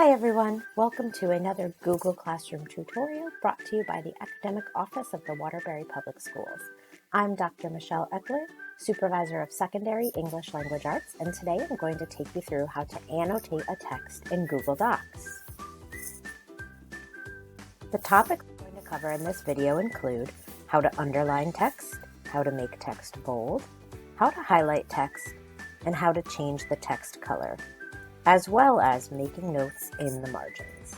Hi everyone, welcome to another Google Classroom tutorial brought to you by the Academic Office of the Waterbury Public Schools. I'm Dr. Michelle Eckler, Supervisor of Secondary English Language Arts, and today I'm going to take you through how to annotate a text in Google Docs. The topics we're going to cover in this video include how to underline text, how to make text bold, how to highlight text, and how to change the text color, as well as making notes in the margins.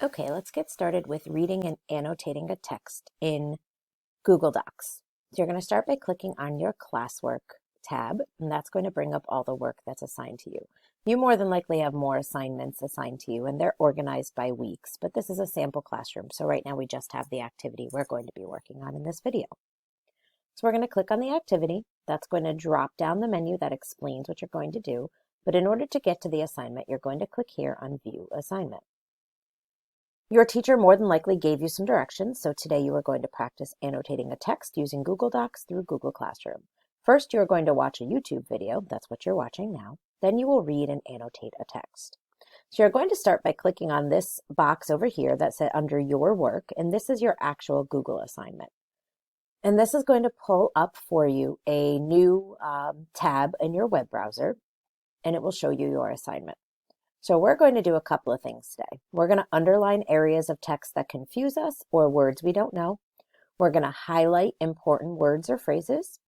Okay, let's get started with reading and annotating a text in Google Docs. So you're going to start by clicking on your Classwork tab, and that's going to bring up all the work that's assigned to you. You more than likely have more assignments assigned to you, and they're organized by weeks, but this is a sample classroom, so right now we just have the activity we're going to be working on in this video. So we're going to click on the activity. That's going to drop down the menu that explains what you're going to do. But in order to get to the assignment, you're going to click here on View Assignment. Your teacher more than likely gave you some directions. So today you are going to practice annotating a text using Google Docs through Google Classroom. First, you're going to watch a YouTube video. That's what you're watching now. Then you will read and annotate a text. So you're going to start by clicking on this box over here that's under Your Work. And this is your actual Google assignment. And this is going to pull up for you a new tab in your web browser, and it will show you your assignment. So we're going to do a couple of things today. We're going to underline areas of text that confuse us or words we don't know. We're going to highlight important words or phrases.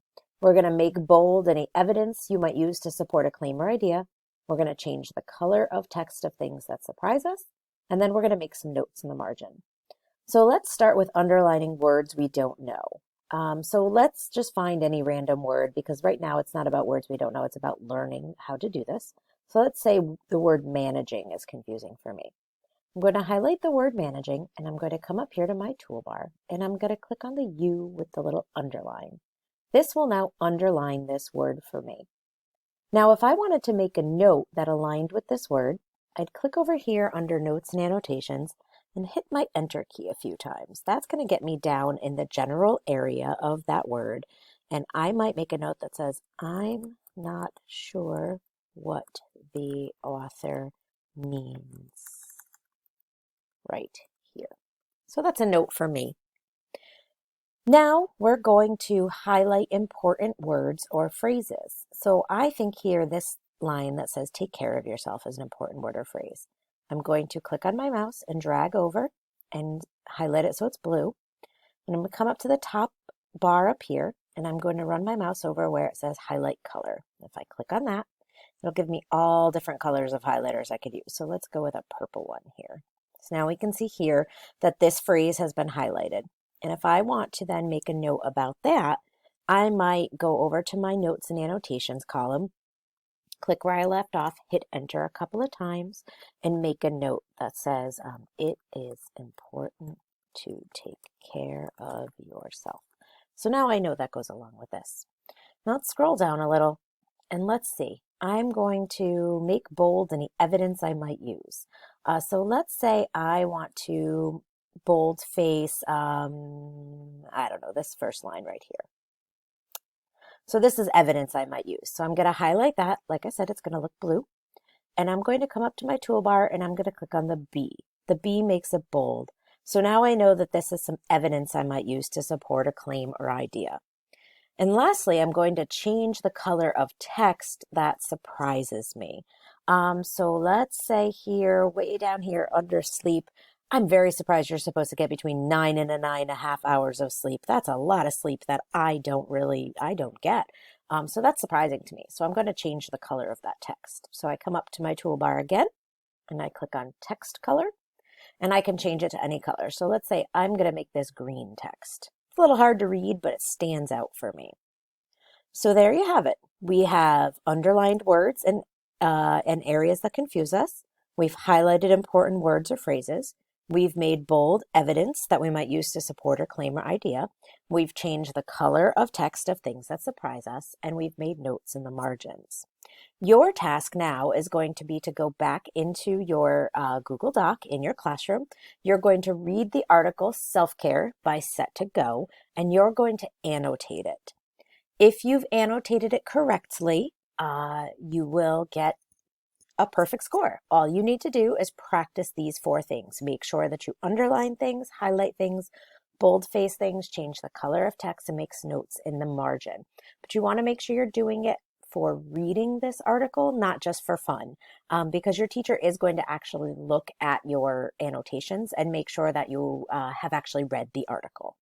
We're going to make bold any evidence you might use to support a claim or idea. We're going to change the color of text of things that surprise us. And then we're going to make some notes in the margin. So let's start with underlining words we don't know. So let's just find any random word, because right now it's not about words we don't know, it's about learning how to do this. So let's say the word managing is confusing for me. I'm going to highlight the word managing, and I'm going to come up here to my toolbar, and I'm going to click on the U with the little underline. This will now underline this word for me. Now, if I wanted to make a note that aligned with this word, I'd click over here under Notes and Annotations and hit my Enter key a few times. That's going to get me down in the general area of that word. And I might make a note that says, I'm not sure what the author means right here. So that's a note for me. Now we're going to highlight important words or phrases. So I think here this line that says take care of yourself is an important word or phrase. I'm going to click on my mouse and drag over and highlight it so it's blue. And I'm going to come up to the top bar up here, and I'm going to run my mouse over where it says highlight color. If I click on that, it'll give me all different colors of highlighters I could use. So let's go with a purple one here. So now we can see here that this phrase has been highlighted. And if I want to then make a note about that, I might go over to my Notes and Annotations column, click where I left off, hit Enter a couple of times, and make a note that says, it is important to take care of yourself. So now I know that goes along with this. Now let's scroll down a little, and let's see. I'm going to make bold any evidence I might use. So let's say I want to boldface, I don't know, this first line right here. So this is evidence I might use. So I'm going to highlight that. Like I said, it's going to look blue. And I'm going to come up to my toolbar and I'm going to click on the B. The B makes it bold. So now I know that this is some evidence I might use to support a claim or idea. And lastly, I'm going to change the color of text that surprises me. So let's say here, way down here under sleep, I'm very surprised you're supposed to get between 9 and 9.5 hours of sleep. That's a lot of sleep that I don't get. So that's surprising to me. So I'm going to change the color of that text. So I come up to my toolbar again, and I click on text color, and I can change it to any color. So let's say I'm going to make this green text. It's a little hard to read, but it stands out for me. So there you have it. We have underlined words and areas that confuse us. We've highlighted important words or phrases. We've made bold evidence that we might use to support or claim or idea. We've changed the color of text of things that surprise us, and we've made notes in the margins. Your task now is going to be to go back into your Google Doc in your classroom. You're going to read the article Self-Care by Set to Go, and you're going to annotate it. If you've annotated it correctly, you will get a perfect score. All you need to do is practice these 4 things. Make sure that you underline things, highlight things, boldface things, change the color of text, and make notes in the margin. But you want to make sure you're doing it for reading this article, not just for fun, because your teacher is going to actually look at your annotations and make sure that you have actually read the article.